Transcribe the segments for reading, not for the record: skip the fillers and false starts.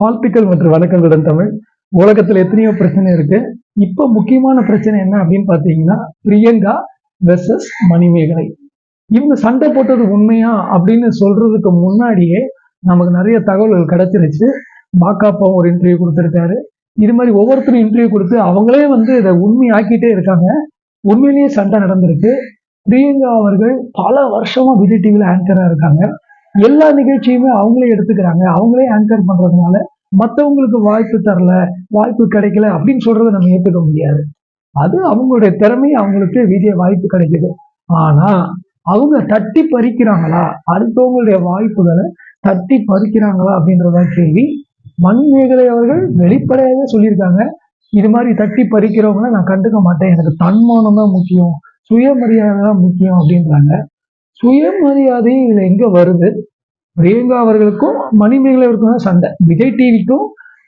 வாழ்த்துக்கள் மற்றும் வணக்கங்களுடன் தமிழ். உலகத்துல எத்தனையோ பிரச்சனை இருக்கு. இப்ப முக்கியமான பிரச்சனை என்ன அப்படின்னு பாத்தீங்கன்னா, பிரியங்கா வெர்சஸ் மணிமேகலை. இவங்க சண்டை போட்டது உண்மையா அப்படின்னு சொல்றதுக்கு முன்னாடியே நமக்கு நிறைய தகவல்கள் கிடைச்சிருச்சு. பாக்காப்பா ஒரு இன்டர்வியூ கொடுத்திருக்காரு. இது மாதிரி ஒவ்வொருத்தரும் இன்டர்வியூ கொடுத்து அவங்களே இதை உண்மையாக்கிட்டே இருக்காங்க. உண்மையிலேயே சண்டை நடந்திருக்கு. பிரியங்கா அவர்கள் பல வருஷமா விஜய் டிவில ஆங்கரா இருக்காங்க. எல்லா நிகழ்ச்சியுமே அவங்களே எடுத்துக்கிறாங்க. அவங்களே ஆங்கர் பண்றதுனால மற்றவங்களுக்கு வாய்ப்பு தரல, வாய்ப்பு கிடைக்கல அப்படின்னு சொல்றதை நம்ம ஏற்றுக்க முடியாது. அது அவங்களுடைய திறமை, அவங்களுக்கு விஜய் வாய்ப்பு கிடைக்குது. ஆனா அவங்க தட்டி பறிக்கிறாங்களா, அடுத்தவங்களுடைய வாய்ப்புகளை தட்டி பறிக்கிறாங்களா அப்படின்றதான் கேள்வி. மணிமேகலை அவர்கள் வெளிப்படையாகவே சொல்லியிருக்காங்க, இது மாதிரி தட்டி பறிக்கிறவங்கள நான் கண்டுக்க மாட்டேன், எனக்கு தன்மானம் தான் முக்கியம், சுயமரியாதை தான் முக்கியம் அப்படின்றாங்க. சுயமரியாதை இதுல எங்க வருது? பிரியங்கா அவர்களுக்கும் மணிமேகலை அவருக்கும் தான் சண்டை. விஜய் டிவிக்கும்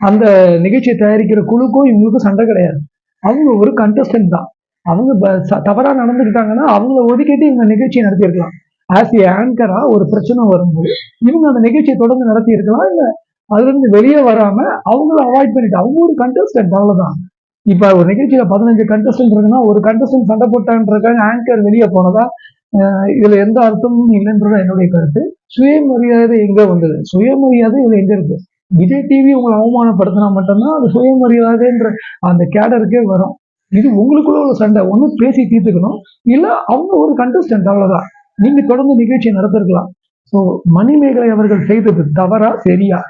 அந்த நிகழ்ச்சியை தயாரிக்கிற குழுக்கும் இவங்களுக்கும் சண்டை கிடையாது. அவங்க ஒரு கண்டஸ்டன்ட் தான். அவங்க தவறா நடந்துக்கிட்டாங்கன்னா அவங்கள ஒதுக்கிட்டு இவங்க நிகழ்ச்சியை நடத்தியிருக்கலாம். ஆஸ் ஏ ஆங்கரா ஒரு பிரச்சனை வரும்போது இவங்க அந்த நிகழ்ச்சியை தொடர்ந்து நடத்தி இருக்கலாம். இல்ல அதுல இருந்து வெளியே வராம அவங்கள அவாய்ட் பண்ணிட்டு அவங்க ஒரு கண்டஸ்டன்ட், அவ்வளவுதான். இப்ப ஒரு நிகழ்ச்சியில 15 கண்டஸ்டன்ட் இருக்குன்னா ஒரு கண்டஸ்டன்ட் சண்டை போட்டான்றதுக்காக ஆங்கர் வெளியே போனதா இதுல எந்த அர்த்தமும் இல்லைன்றத என்னுடைய கருத்து. சுயமரியாதை எங்க வந்தது? சுயமரியாதை இதுல எங்க இருக்கு? விஜய் டிவி உங்களை அவமானப்படுத்தினா மட்டும்தான் அது சுயமரியாதைன்ற அந்த கேடருக்கே வரும். இது உங்களுக்குள்ள உள்ள சண்டை. ஒண்ணு பேசி தீர்த்துக்கணும், இல்ல அவங்க ஒரு கண்டஸ்டன்ட், அவ்வளவுதான். நீங்க தொடர்ந்து நிகழ்ச்சியை நடத்திருக்கலாம். ஸோ மணிமேகலை அவர்கள் செய்தது தவறா சரியா?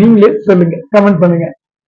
நீங்களே சொல்லுங்க, கமெண்ட் பண்ணுங்க.